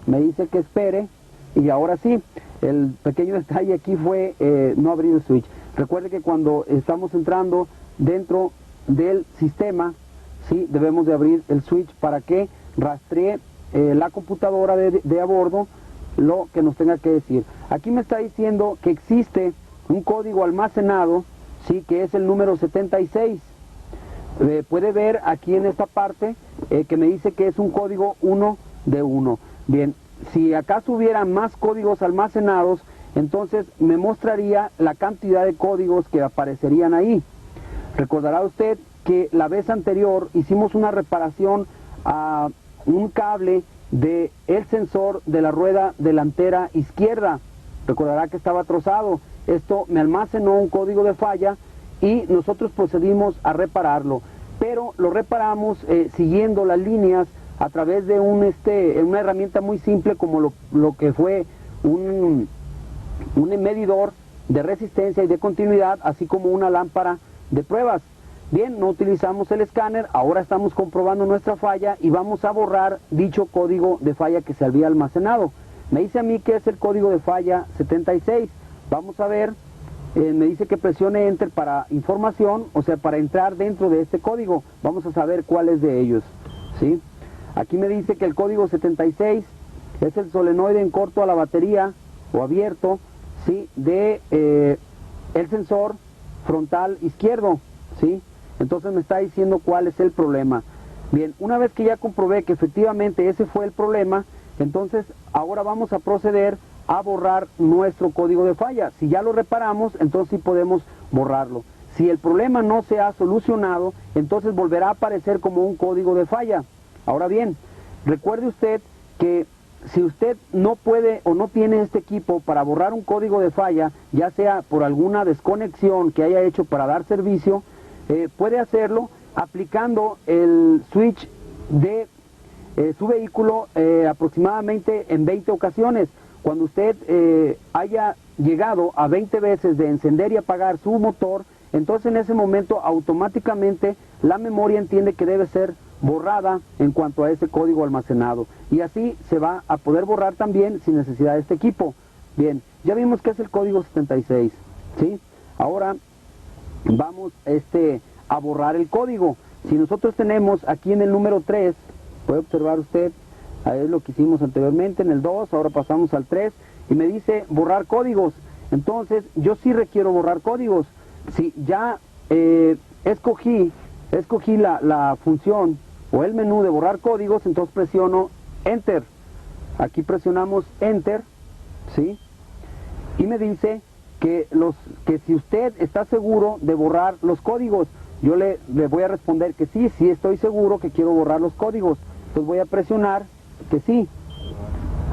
Me dice que espere, y ahora sí, el pequeño detalle aquí fue no abrir el switch. Recuerde que cuando estamos entrando dentro del sistema, ¿sí?, debemos de abrir el switch para que rastree la computadora de a bordo lo que nos tenga que decir. Aquí me está diciendo que existe un código almacenado, sí, que es el número 76. Puede ver aquí en esta parte que me dice que es un código 1 de 1. Bien, si acaso hubiera más códigos almacenados, entonces me mostraría la cantidad de códigos que aparecerían ahí. Recordará usted que la vez anterior hicimos una reparación a un cable del sensor de la rueda delantera izquierda. Recordará que estaba trozado. Esto me almacenó un código de falla y nosotros procedimos a repararlo, pero lo reparamos siguiendo las líneas a través de una herramienta muy simple como lo que fue un medidor de resistencia y de continuidad, así como una lámpara de pruebas. Bien, no utilizamos el escáner, ahora estamos comprobando nuestra falla y vamos a borrar dicho código de falla que se había almacenado. Me dice a mí que es el código de falla 76. Vamos a ver, me dice que presione Enter para información, o sea, para entrar dentro de este código. Vamos a saber cuál es de ellos, ¿sí? Aquí me dice que el código 76 es el solenoide en corto a la batería o abierto, ¿sí? De el sensor frontal izquierdo, ¿sí? Entonces me está diciendo cuál es el problema. Bien, una vez que ya comprobé que efectivamente ese fue el problema, entonces ahora vamos a proceder a borrar nuestro código de falla. Si ya lo reparamos, entonces sí podemos borrarlo. Si el problema no se ha solucionado, entonces volverá a aparecer como un código de falla. Ahora bien, recuerde usted que si usted no puede o no tiene este equipo para borrar un código de falla, ya sea por alguna desconexión que haya hecho para dar servicio, puede hacerlo aplicando el switch de su vehículo aproximadamente en 20 ocasiones. Cuando usted haya llegado a 20 veces de encender y apagar su motor, entonces en ese momento automáticamente la memoria entiende que debe ser borrada en cuanto a ese código almacenado, y así se va a poder borrar también sin necesidad de este equipo. Bien, ya vimos que es el código 76, ¿sí? Ahora vamos a borrar el código. Si nosotros tenemos aquí en el número 3, puede observar usted, ahí es lo que hicimos anteriormente en el 2, ahora pasamos al 3 y me dice borrar códigos. Entonces yo sí requiero borrar códigos. Si ya escogí la función o el menú de borrar códigos, entonces presiono Enter. Aquí presionamos Enter, ¿sí? Y me dice que si usted está seguro de borrar los códigos. Yo le voy a responder que sí, sí estoy seguro que quiero borrar los códigos. Entonces voy a presionar que sí.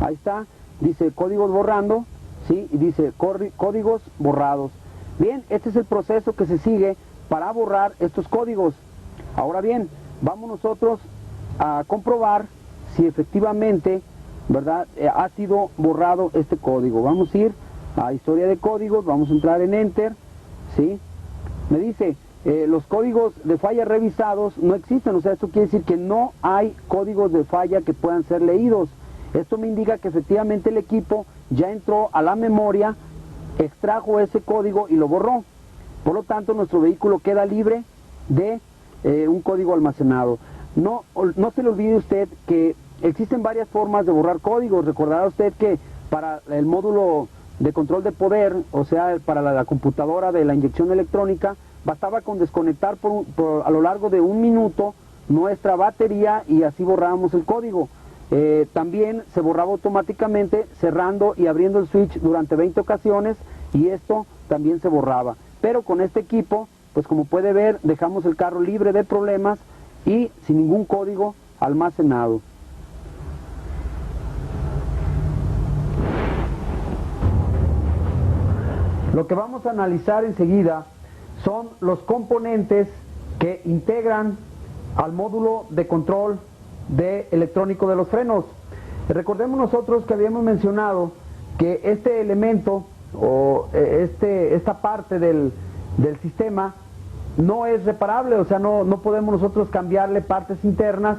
Ahí está, dice códigos borrando, ¿sí? Y dice códigos borrados. Bien, este es el proceso que se sigue para borrar estos códigos. Ahora bien, vamos nosotros a comprobar si efectivamente, ¿verdad?, ha sido borrado este código. Vamos a ir a historia de códigos, vamos a entrar en Enter, ¿sí? Me dice, los códigos de falla revisados no existen, o sea, esto quiere decir que no hay códigos de falla que puedan ser leídos. Esto me indica que efectivamente el equipo ya entró a la memoria, extrajo ese código y lo borró. Por lo tanto, nuestro vehículo queda libre de un código almacenado. No se le olvide usted que existen varias formas de borrar códigos. Recordará usted que para el módulo de control de poder, o sea, para la computadora de la inyección electrónica, bastaba con desconectar a lo largo de 1 minuto nuestra batería y así borrábamos el código. También se borraba automáticamente cerrando y abriendo el switch durante 20 ocasiones y esto también se borraba. Pero con este equipo, pues como puede ver, dejamos el carro libre de problemas y sin ningún código almacenado. Lo que vamos a analizar enseguida son los componentes que integran al módulo de control electrónico de los frenos. Recordemos nosotros que habíamos mencionado que este elemento o esta parte del sistema no es reparable, o sea, no podemos nosotros cambiarle partes internas,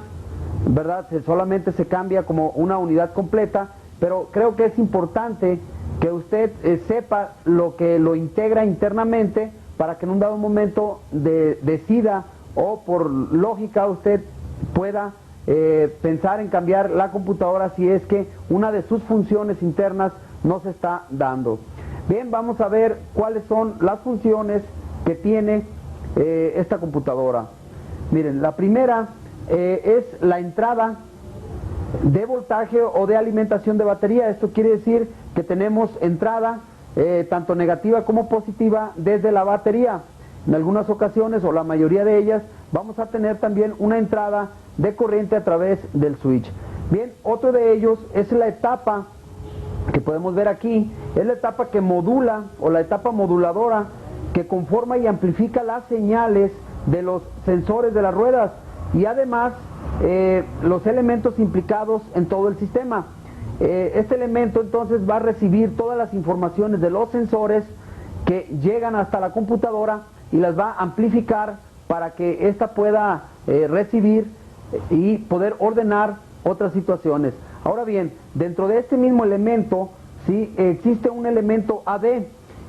¿verdad? Solamente se cambia como una unidad completa, pero creo que es importante que usted sepa lo que lo integra internamente para que en un dado momento decida o por lógica usted pueda pensar en cambiar la computadora si es que una de sus funciones internas no se está dando. Bien, vamos a ver cuáles son las funciones que tiene esta computadora. Miren, la primera es la entrada de voltaje o de alimentación de batería. Esto quiere decir que tenemos entrada tanto negativa como positiva desde la batería. En algunas ocasiones, o la mayoría de ellas, vamos a tener también una entrada de corriente a través del switch. Bien, otro de ellos es la etapa que podemos ver aquí, es la etapa que modula, o la etapa moduladora, que conforma y amplifica las señales de los sensores de las ruedas y además los elementos implicados en todo el sistema. Este elemento entonces va a recibir todas las informaciones de los sensores que llegan hasta la computadora y las va a amplificar para que ésta pueda recibir y poder ordenar otras situaciones. Ahora bien, dentro de este mismo elemento, ¿sí?, existe un elemento AD.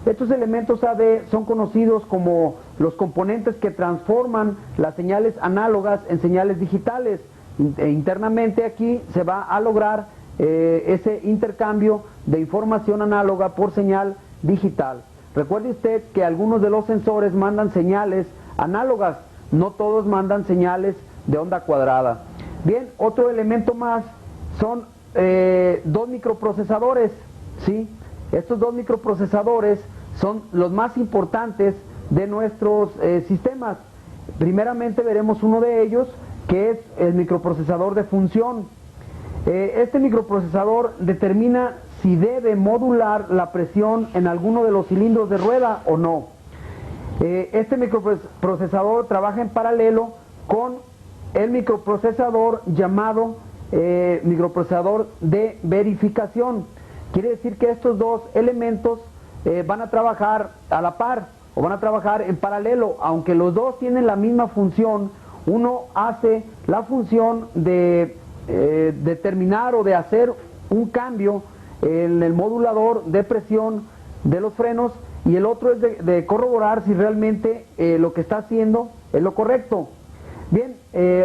Estos elementos AD son conocidos como los componentes que transforman las señales análogas en señales digitales. Internamente aquí se va a lograr ese intercambio de información análoga por señal digital. Recuerde usted que algunos de los sensores mandan señales análogas, no todos mandan señales de onda cuadrada. Bien, otro elemento más son dos microprocesadores, ¿sí? Estos dos microprocesadores son los más importantes de nuestros sistemas. Primeramente veremos uno de ellos, que es el microprocesador de función. Este microprocesador determina si debe modular la presión en alguno de los cilindros de rueda o no. Este microprocesador trabaja en paralelo con el microprocesador llamado microprocesador de verificación. Quiere decir que estos dos elementos van a trabajar a la par o van a trabajar en paralelo, aunque los dos tienen la misma función. Uno hace la función de determinar o de hacer un cambio en el modulador de presión de los frenos y el otro es de corroborar si realmente lo que está haciendo es lo correcto. Bien,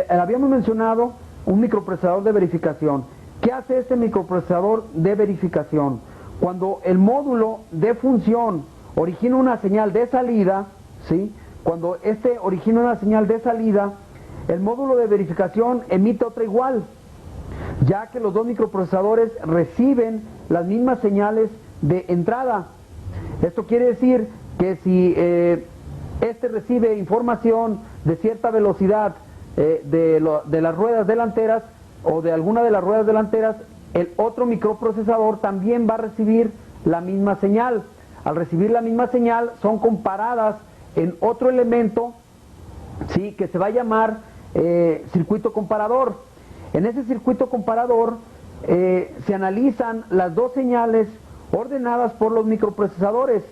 habíamos mencionado un microprocesador de verificación. ¿Qué hace este microprocesador de verificación? Cuando el módulo de función origina una señal de salida, ¿sí?, cuando este origina una señal de salida, el módulo de verificación emite otra igual, ya que los dos microprocesadores reciben las mismas señales de entrada. Esto quiere decir que si este recibe información de cierta velocidad de las ruedas delanteras o de alguna de las ruedas delanteras, el otro microprocesador también va a recibir la misma señal. Al recibir la misma señal son comparadas en otro elemento, ¿sí?, que se va a llamar circuito comparador. En ese circuito comparador se analizan las dos señales ordenadas por los microprocesadores.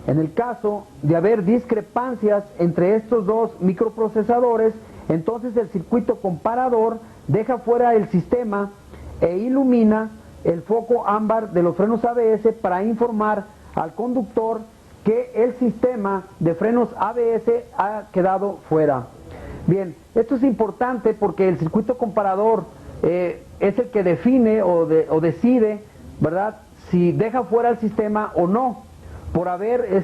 En el caso de haber discrepancias entre estos dos microprocesadores, entonces el circuito comparador deja fuera el sistema e ilumina el foco ámbar de los frenos ABS para informar al conductor que el sistema de frenos ABS ha quedado fuera. Bien, esto es importante porque el circuito comparador es el que define o decide, ¿verdad?, si deja fuera el sistema o no, por haber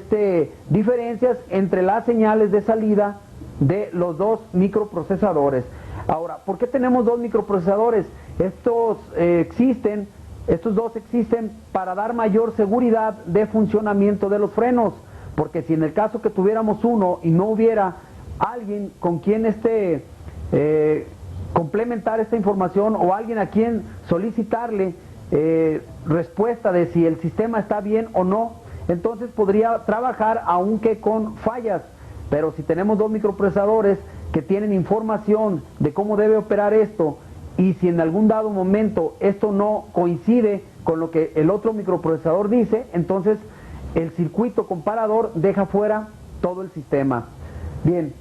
diferencias entre las señales de salida de los dos microprocesadores. Ahora, ¿por qué tenemos dos microprocesadores? Estos dos existen para dar mayor seguridad de funcionamiento de los frenos, porque si en el caso que tuviéramos uno y no hubiera alguien con quien complementar esta información o alguien a quien solicitarle respuesta de si el sistema está bien o no, entonces podría trabajar aunque con fallas. Pero si tenemos dos microprocesadores que tienen información de cómo debe operar esto, y si en algún dado momento esto no coincide con lo que el otro microprocesador dice, entonces el circuito comparador deja fuera todo el sistema. Bien,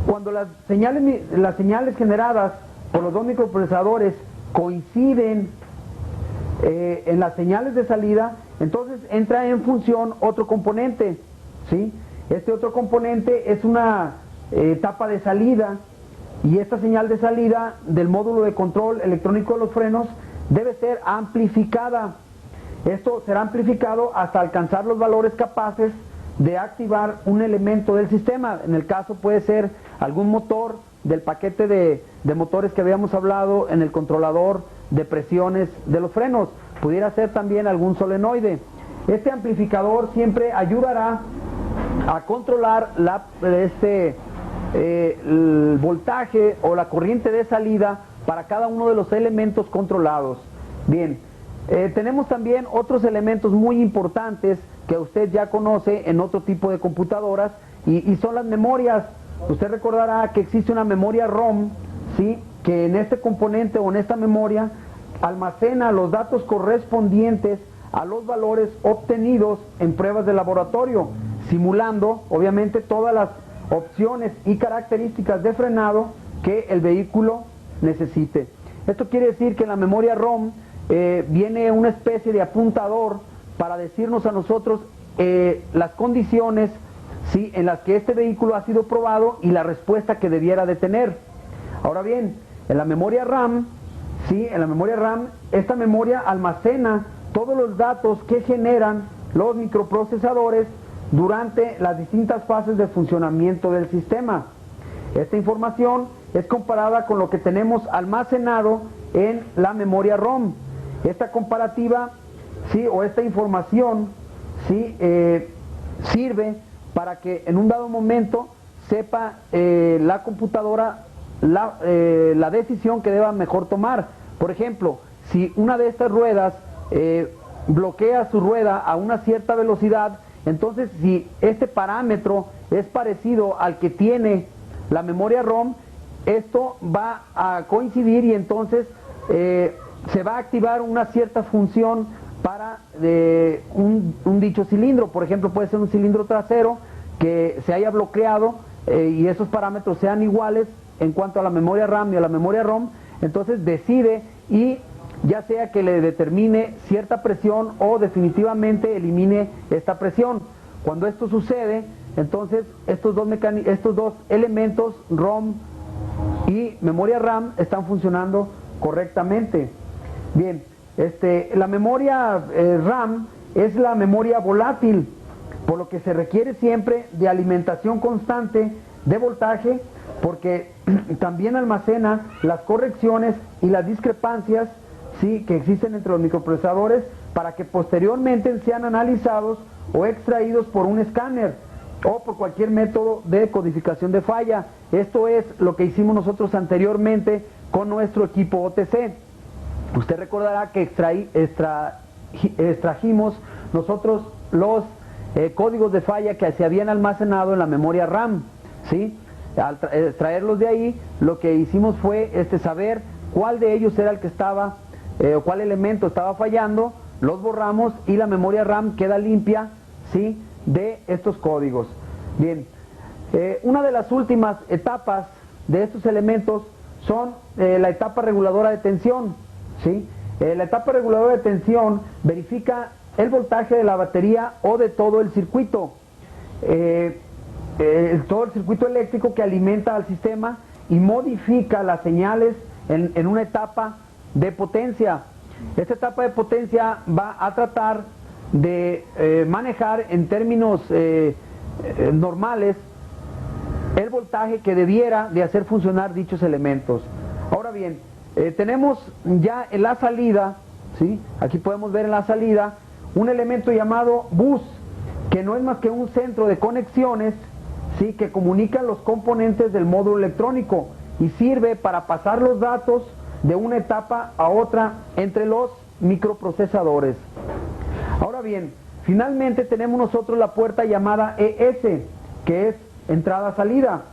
cuando las señales generadas por los dos microprocesadores coinciden en las señales de salida, entonces entra en función otro componente, ¿sí? Este otro componente es una etapa de salida, y esta señal de salida del módulo de control electrónico de los frenos debe ser amplificada. Esto será amplificado hasta alcanzar los valores capaces de activar un elemento del sistema. En el caso puede ser algún motor del paquete de motores que habíamos hablado en el controlador de presiones de los frenos. Pudiera ser también algún solenoide. Este amplificador siempre ayudará a controlar el voltaje o la corriente de salida para cada uno de los elementos controlados. Bien, tenemos también otros elementos muy importantes que usted ya conoce en otro tipo de computadoras y son las memorias. Usted recordará que existe una memoria ROM, ¿sí?, que en este componente o en esta memoria almacena los datos correspondientes a los valores obtenidos en pruebas de laboratorio, simulando obviamente todas las opciones y características de frenado que el vehículo necesite. Esto quiere decir que en la memoria ROM viene una especie de apuntador para decirnos a nosotros las condiciones, ¿sí?, en las que este vehículo ha sido probado y la respuesta que debiera de tener. Ahora bien, en la memoria RAM, ¿sí?, en la memoria RAM, esta memoria almacena todos los datos que generan los microprocesadores durante las distintas fases de funcionamiento del sistema. Esta información es comparada con lo que tenemos almacenado en la memoria ROM. Esta comparativa, ¿sí?, o esta información, ¿sí?, sirve para que en un dado momento sepa la computadora la decisión que deba mejor tomar. Por ejemplo, si una de estas ruedas bloquea su rueda a una cierta velocidad, entonces si este parámetro es parecido al que tiene la memoria ROM, esto va a coincidir y entonces se va a activar una cierta función para un dicho cilindro. Por ejemplo, puede ser un cilindro trasero que se haya bloqueado y esos parámetros sean iguales en cuanto a la memoria RAM y a la memoria ROM. Entonces decide, y ya sea que le determine cierta presión o definitivamente elimine esta presión. Cuando esto sucede, entonces estos dos elementos, ROM y memoria RAM, están funcionando correctamente. Bien, la memoria RAM es la memoria volátil, por lo que se requiere siempre de alimentación constante de voltaje, porque también almacena las correcciones y las discrepancias, ¿sí?, que existen entre los microprocesadores, para que posteriormente sean analizados o extraídos por un escáner o por cualquier método de codificación de falla. Esto es lo que hicimos nosotros anteriormente con nuestro equipo OTC. Usted recordará que extrajimos nosotros los códigos de falla que se habían almacenado en la memoria RAM, ¿sí? Al extraerlos de ahí, lo que hicimos fue saber cuál de ellos era el que estaba, o cuál elemento estaba fallando, los borramos y la memoria RAM queda limpia, ¿sí?, de estos códigos. Bien, una de las últimas etapas de estos elementos son la etapa reguladora de tensión, ¿sí? La etapa reguladora de tensión verifica el voltaje de la batería o de todo el circuito, todo el circuito eléctrico que alimenta al sistema, y modifica las señales en una etapa de potencia. Esta etapa de potencia va a tratar de manejar en términos normales el voltaje que debiera de hacer funcionar dichos elementos. Ahora bien, tenemos ya en la salida, ¿sí?, aquí podemos ver en la salida un elemento llamado bus, que no es más que un centro de conexiones, ¿sí?, que comunica los componentes del módulo electrónico y sirve para pasar los datos de una etapa a otra entre los microprocesadores. Ahora bien, finalmente tenemos nosotros la puerta llamada ES, que es entrada-salida.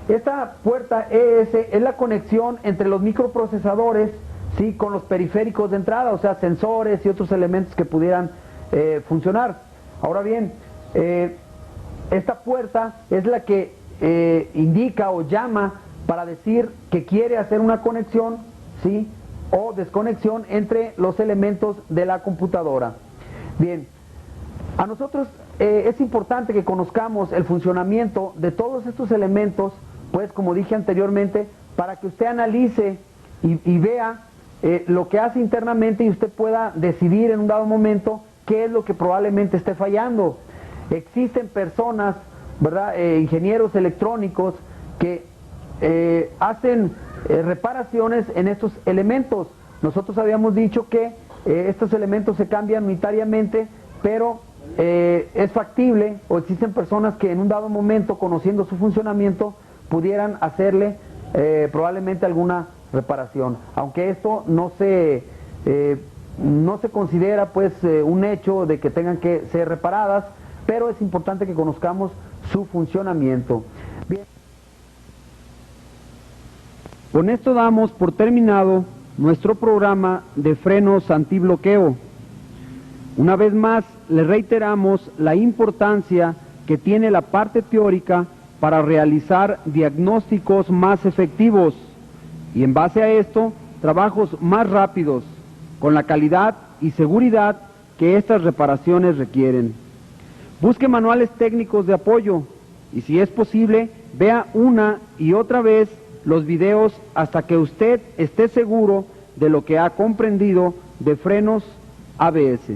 Esta puerta ES es la conexión entre los microprocesadores, ¿sí?, con los periféricos de entrada, o sea, sensores y otros elementos que pudieran funcionar. Ahora bien, esta puerta es la que indica o llama para decir que quiere hacer una conexión, ¿sí?, o desconexión entre los elementos de la computadora. Bien, a nosotros es importante que conozcamos el funcionamiento de todos estos elementos, pues como dije anteriormente, para que usted analice y vea lo que hace internamente y usted pueda decidir en un dado momento qué es lo que probablemente esté fallando. Existen personas, ¿verdad? Ingenieros electrónicos que hacen reparaciones en estos elementos. Nosotros habíamos dicho que estos elementos se cambian unitariamente, pero es factible, o existen personas que en un dado momento, conociendo su funcionamiento, pudieran hacerle probablemente alguna reparación, aunque esto no se considera pues un hecho de que tengan que ser reparadas, pero es importante que conozcamos su funcionamiento. Bien. Con esto damos por terminado nuestro programa de frenos antibloqueo. Una vez más, le reiteramos la importancia que tiene la parte teórica para realizar diagnósticos más efectivos y, en base a esto, trabajos más rápidos, con la calidad y seguridad que estas reparaciones requieren. Busque manuales técnicos de apoyo y, si es posible, vea una y otra vez los videos hasta que usted esté seguro de lo que ha comprendido de frenos ABS.